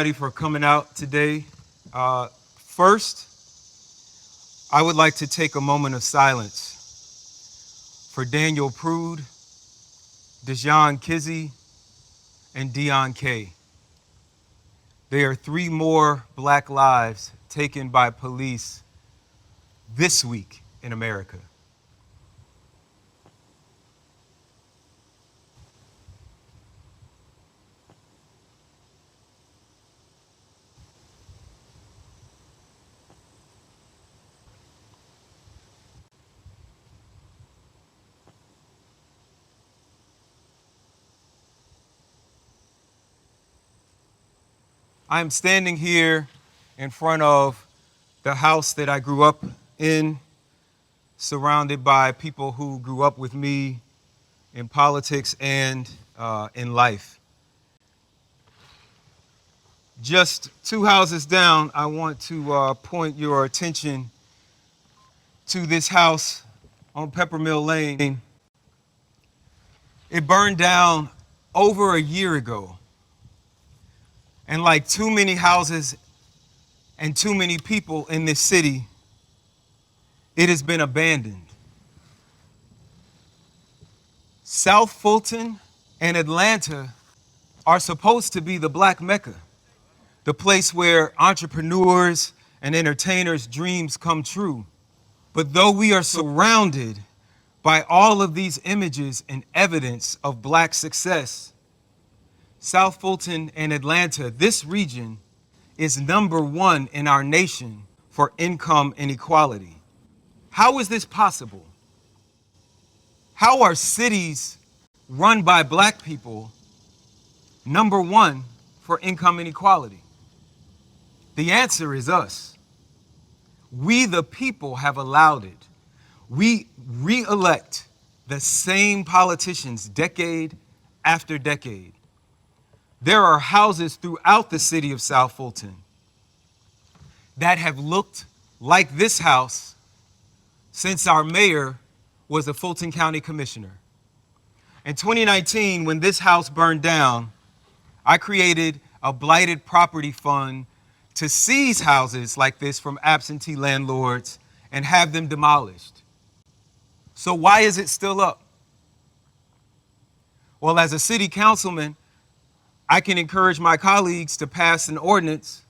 For coming out today. First, I would like to take a moment of silence for Daniel Prude, Dejan Kizzy, and Dion K. There are 3 more Black lives taken by police this week in America. I am standing here in front of the house that I grew up in, surrounded by people who grew up with me in politics and in life. Just 2 houses down, I want to point your attention to this house on Peppermill Lane. It burned down over a year ago. And like too many houses and too many people in this city, it has been abandoned. South Fulton and Atlanta are supposed to be the Black Mecca, the place where entrepreneurs and entertainers' dreams come true. But though we are surrounded by all of these images and evidence of Black success, South Fulton and Atlanta, this region, is #1 in our nation for income inequality. How is this possible? How are cities run by Black people #1 for income inequality? The answer is us. We, the people, have allowed it. We re-elect the same politicians decade after decade. There are houses throughout the city of South Fulton that have looked like this house since our mayor was a Fulton County commissioner. In 2019, when this house burned down, I created a blighted property fund to seize houses like this from absentee landlords and have them demolished. So why is it still up? Well, as a city councilman, I can encourage my colleagues to pass an ordinance,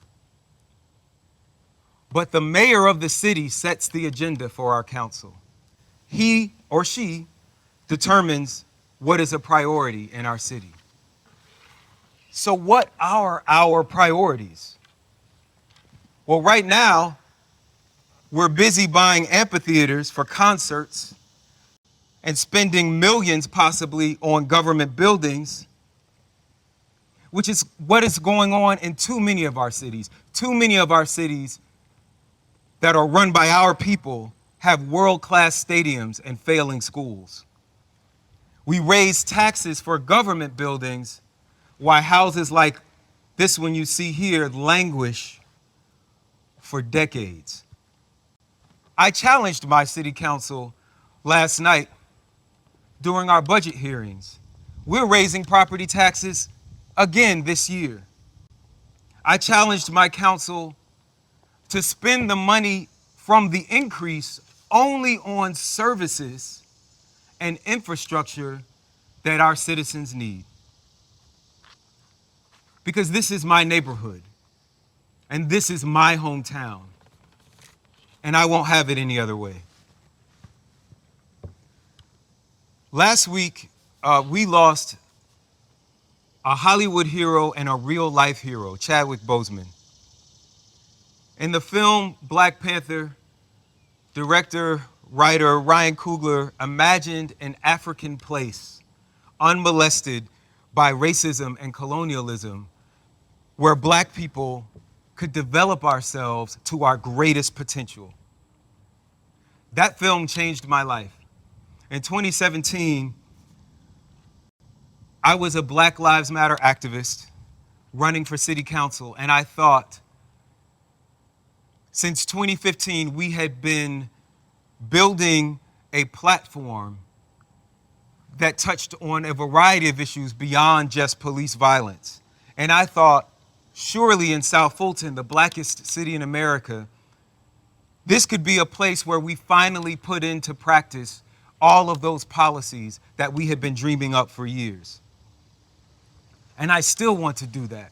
but the mayor of the city sets the agenda for our council. He or she determines what is a priority in our city. So what are our priorities? Well, right now, we're busy buying amphitheaters for concerts and spending millions possibly on government buildings, which is what is going on in too many of our cities. Too many of our cities that are run by our people have world-class stadiums and failing schools. We raise taxes for government buildings while houses like this one you see here languish for decades. I challenged my city council last night during our budget hearings. We're raising property taxes again this year. I challenged my council to spend the money from the increase only on services and infrastructure that our citizens need. Because this is my neighborhood, and this is my hometown, and I won't have it any other way. Last week, we lost a Hollywood hero and a real-life hero, Chadwick Boseman. In the film Black Panther, director, writer Ryan Coogler imagined an African place unmolested by racism and colonialism, where Black people could develop ourselves to our greatest potential. That film changed my life. In 2017, I was a Black Lives Matter activist running for city council, and I thought, since 2015, we had been building a platform that touched on a variety of issues beyond just police violence. And I thought, Surely in South Fulton, the blackest city in America, this could be a place where we finally put into practice all of those policies that we have been dreaming up for years. And I still want to do that,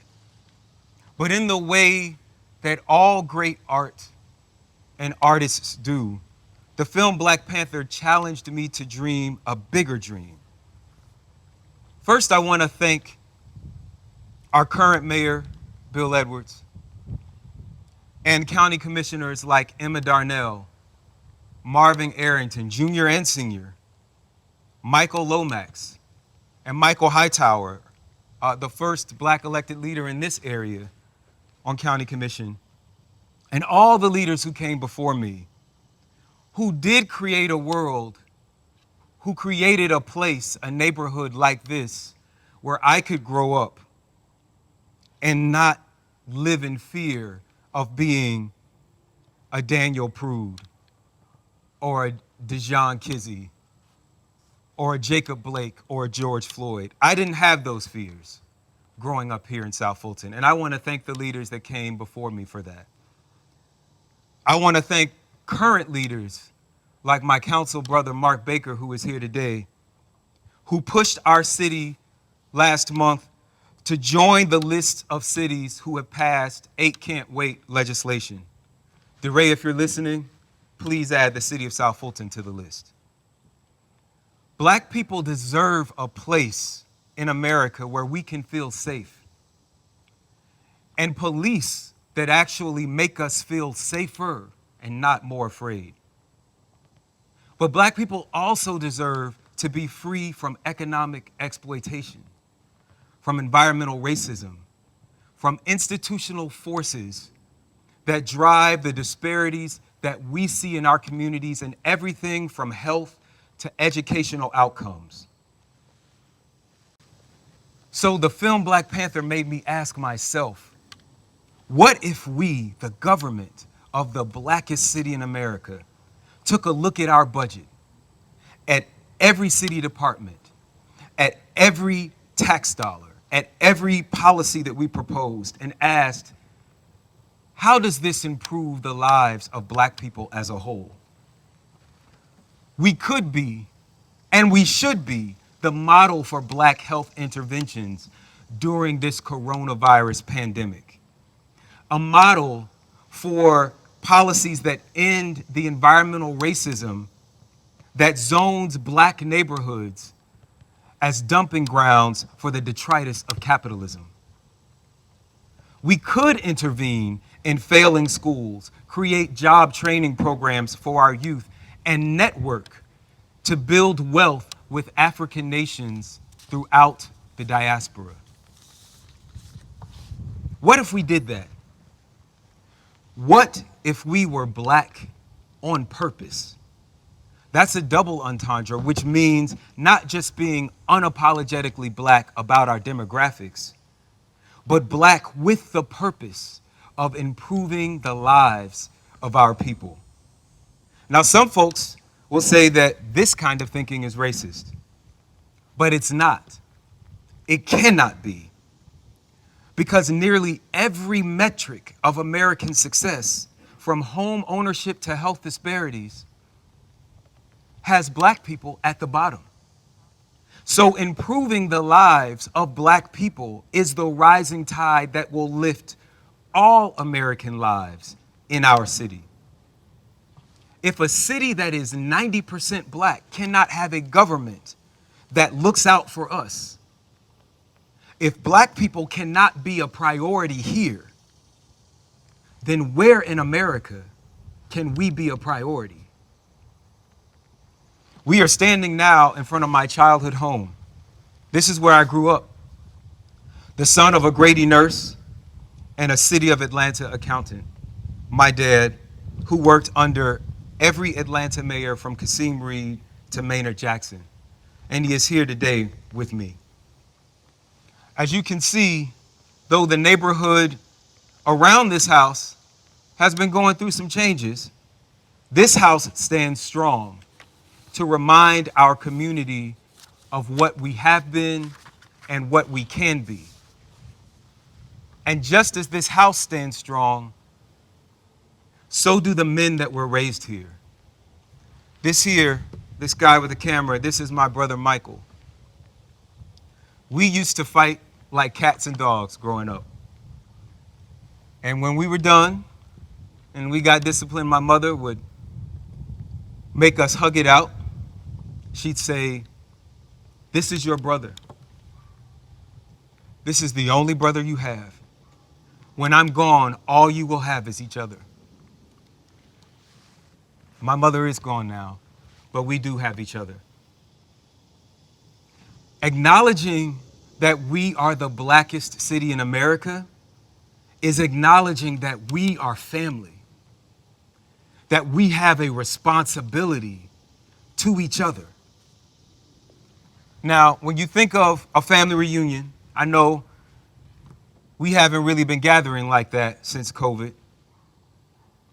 but in the way that all great art and artists do. The film Black Panther challenged me to dream a bigger dream. First, I want to thank our current mayor, Bill Edwards, and county commissioners like Emma Darnell, Marvin Arrington, Jr. and Sr., Michael Lomax, and Michael Hightower, the first black elected leader in this area on county commission, and all the leaders who came before me, who did create a world, who created a place, a neighborhood like this, where I could grow up and not live in fear of being a Daniel Prude or a Dejon Kizzy or a Jacob Blake or a George Floyd. I didn't have those fears growing up here in South Fulton, and I want to thank the leaders that came before me for that. I want to thank current leaders like my council brother, Mark Baker, who is here today, who pushed our city last month to join the list of cities who have passed 8 Can't Wait legislation. DeRay, if you're listening, please add the city of South Fulton to the list. Black people deserve a place in America where we can feel safe, and police that actually make us feel safer and not more afraid. But black people also deserve to be free from economic exploitation, from environmental racism, from institutional forces that drive the disparities that we see in our communities in everything from health to educational outcomes. So the film Black Panther made me ask myself, what if we, the government of the blackest city in America, took a look at our budget, at every city department, at every tax dollar, at every policy that we proposed, and asked, how does this improve the lives of black people as a whole? We could be, and we should be, the model for black health interventions during this coronavirus pandemic. A model for policies that end the environmental racism that zones black neighborhoods as dumping grounds for the detritus of capitalism. We could intervene in failing schools, create job training programs for our youth, and network to build wealth with African nations throughout the diaspora. What if we did that? What if we were black on purpose? That's a double entendre, which means not just being unapologetically black about our demographics, but black with the purpose of improving the lives of our people. Now, some folks will say that this kind of thinking is racist, but it's not. It cannot be, because nearly every metric of American success, from home ownership to health disparities, has black people at the bottom. So improving the lives of black people is the rising tide that will lift all American lives in our city. If a city that is 90% black cannot have a government that looks out for us, if black people cannot be a priority here, then where in America can we be a priority? We are standing now in front of my childhood home. This is where I grew up, the son of a Grady nurse and a City of Atlanta accountant. My dad, who worked under every Atlanta mayor from Kasim Reed to Maynard Jackson. And he is here today with me. As you can see, though the neighborhood around this house has been going through some changes, this house stands strong to remind our community of what we have been and what we can be. And just as this house stands strong, so do the men that were raised here. This guy with the camera, this is my brother Michael. We used to fight like cats and dogs growing up. And when we were done and we got disciplined, my mother would make us hug it out. She'd say, "This is your brother. This is the only brother you have. When I'm gone, all you will have is each other." My mother is gone now, but we do have each other. Acknowledging that we are the blackest city in America is acknowledging that we are family, that we have a responsibility to each other. Now, when you think of a family reunion, I know we haven't really been gathering like that since COVID,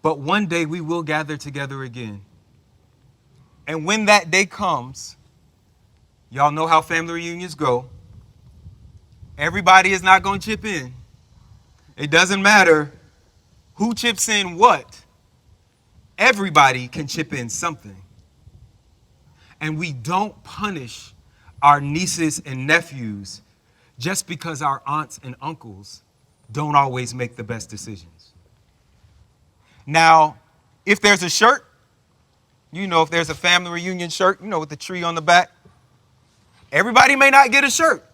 but one day we will gather together again. And when that day comes, y'all know how family reunions go. Everybody is not going to chip in. It doesn't matter who chips in what. Everybody can chip in something. And we don't punish our nieces and nephews just because our aunts and uncles don't always make the best decisions. Now, if there's a shirt, if there's a family reunion shirt, with the tree on the back, everybody may not get a shirt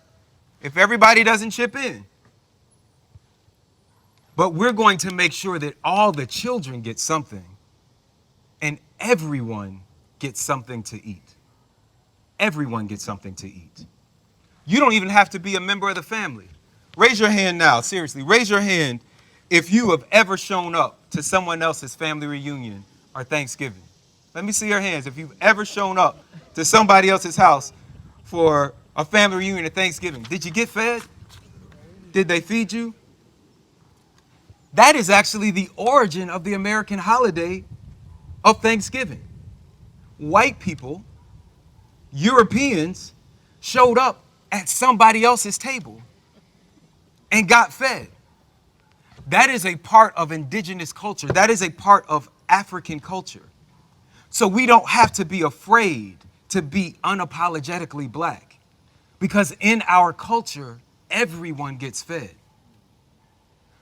if everybody doesn't chip in. But we're going to make sure that all the children get something and everyone gets something to eat. Everyone gets something to eat. You don't even have to be a member of the family. Raise your hand now, seriously. Raise your hand if you have ever shown up to someone else's family reunion or Thanksgiving. Let me see your hands if you've ever shown up to somebody else's house for a family reunion at Thanksgiving. Did you get fed? Did they feed you? That is actually the origin of the American holiday of Thanksgiving. White people, Europeans, showed up at somebody else's table and got fed. That is a part of indigenous culture. That is a part of African culture. So we don't have to be afraid to be unapologetically black, because in our culture, everyone gets fed.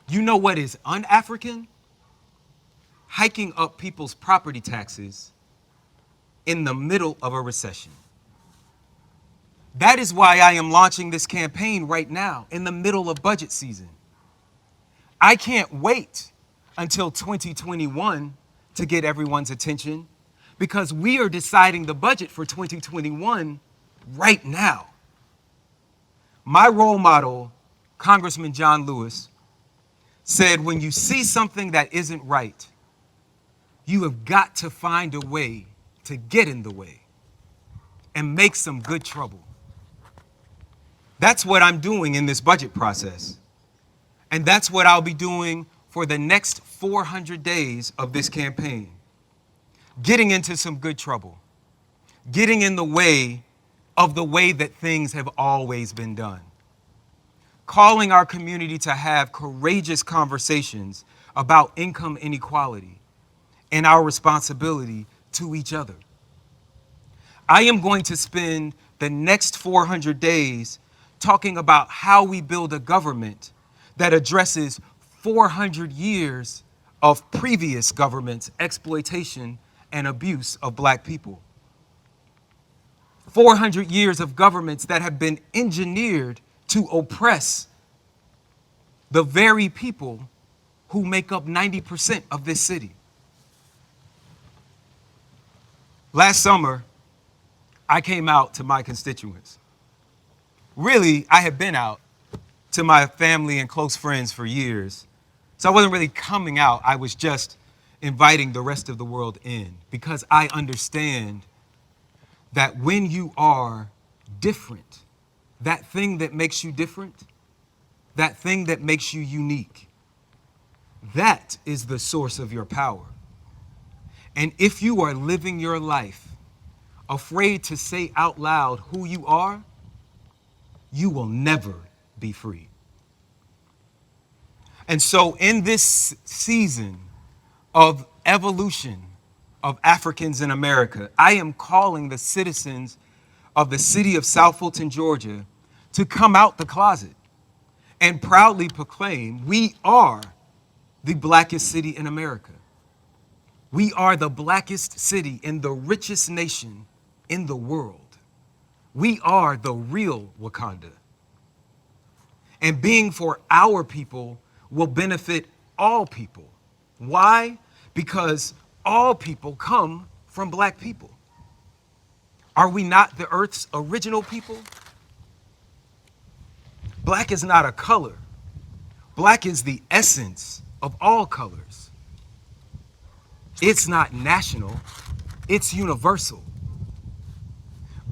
You know what is un-African? Hiking up people's property taxes in the middle of a recession. That is why I am launching this campaign right now in the middle of budget season. I can't wait until 2021 to get everyone's attention, because we are deciding the budget for 2021 right now. My role model, Congressman John Lewis, said, when you see something that isn't right, you have got to find a way to get in the way and make some good trouble. That's what I'm doing in this budget process. And that's what I'll be doing for the next 400 days of this campaign. Getting into some good trouble. Getting in the way of the way that things have always been done. Calling our community to have courageous conversations about income inequality and our responsibility to each other. I am going to spend the next 400 days talking about how we build a government that addresses 400 years of previous government's exploitation and abuse of black people. 400 years of governments that have been engineered to oppress the very people who make up 90% of this city. Last summer, I came out to my constituents. Really, I had been out to my family and close friends for years. So I wasn't really coming out. I was just inviting the rest of the world in, because I understand that when you are different, that thing that makes you different, that thing that makes you unique, that is the source of your power. And if you are living your life afraid to say out loud who you are, you will never be free. And so in this season of evolution of Africans in America, I am calling the citizens of the city of South Fulton, Georgia, to come out the closet and proudly proclaim we are the blackest city in America. We are the blackest city in the richest nation in the world. We are the real Wakanda. And being for our people will benefit all people. Why? Because all people come from black people. Are we not the earth's original people? Black is not a color. Black is the essence of all colors. It's not national, it's universal.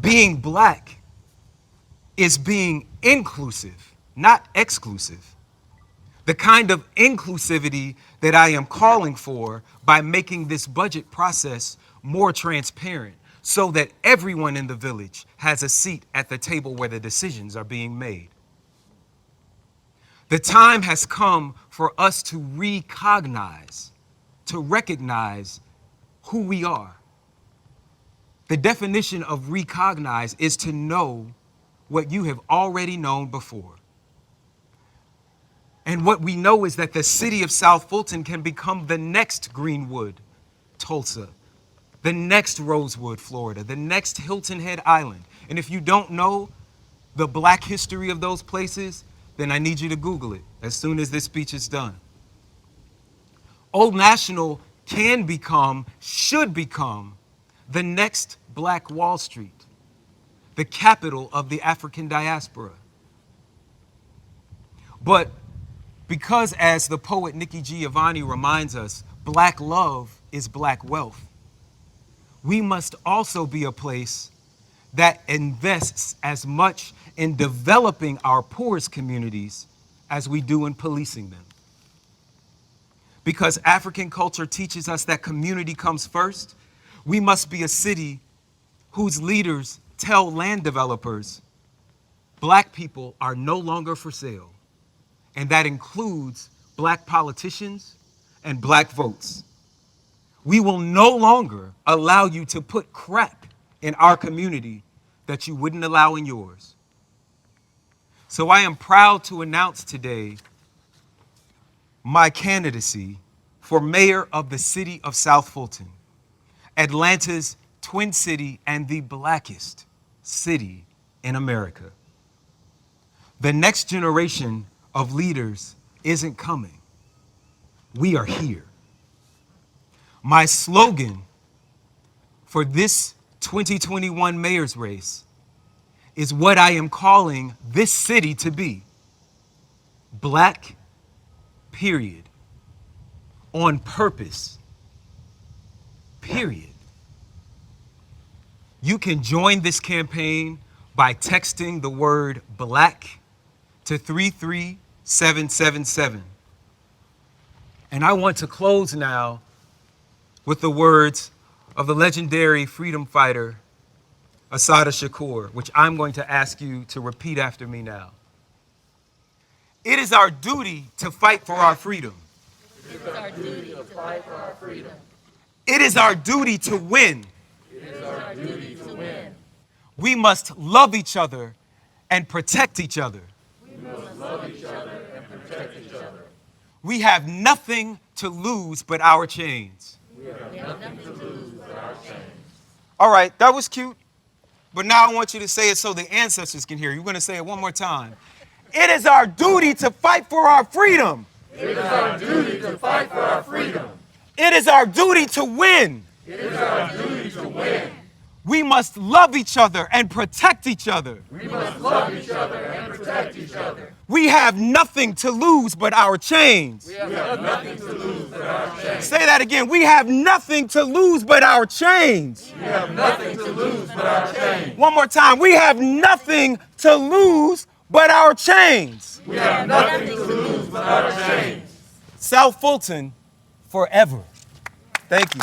Being black is being inclusive, not exclusive. The kind of inclusivity that I am calling for by making this budget process more transparent so that everyone in the village has a seat at the table where the decisions are being made. The time has come for us to recognize, to recognize who we are. The definition of recognize is to know what you have already known before. And what we know is that the city of South Fulton can become the next Greenwood, Tulsa, the next Rosewood, Florida, the next Hilton Head Island. And if you don't know the black history of those places, then I need you to Google it as soon as this speech is done. Old National can become, should become, the next Black Wall Street, the capital of the African diaspora. But because, as the poet Nikki Giovanni reminds us, black love is black wealth, we must also be a place that invests as much in developing our poorest communities as we do in policing them. Because African culture teaches us that community comes first, we must be a city whose leaders tell land developers, black people are no longer for sale. And that includes black politicians and black votes. We will no longer allow you to put crap in our community that you wouldn't allow in yours. So I am proud to announce today my candidacy for mayor of the city of South Fulton, Atlanta's twin city and the blackest city in America. The next generation of leaders isn't coming. We are here. My slogan for this 2021 mayor's race is what I am calling this city to be. Black, period. On purpose, period. You can join this campaign by texting the word black to 33777. And I want to close now with the words of the legendary freedom fighter, Assata Shakur, which I'm going to ask you to repeat after me now. It is our duty to fight for our freedom. It is our duty to fight for our freedom. It is our duty to win. It is our duty to win. We must love each other and protect each other. We must love each other and protect each other. We have nothing to lose but our chains. We have nothing to lose but our chains. All right, that was cute. But now I want you to say it so the ancestors can hear. You're going to say it one more time. It is our duty to fight for our freedom. It is our duty to fight for our freedom. It is our duty to win. It is our duty to win. We must love each other and protect each other. We must love each other and protect each other. We have nothing to lose but our chains. We have nothing to lose but our chains. Say that again. We have nothing to lose but our chains. We have nothing to lose but our chains. One more time. We have nothing to lose but our chains. We have nothing to lose but our chains. South Fulton forever. Thank you.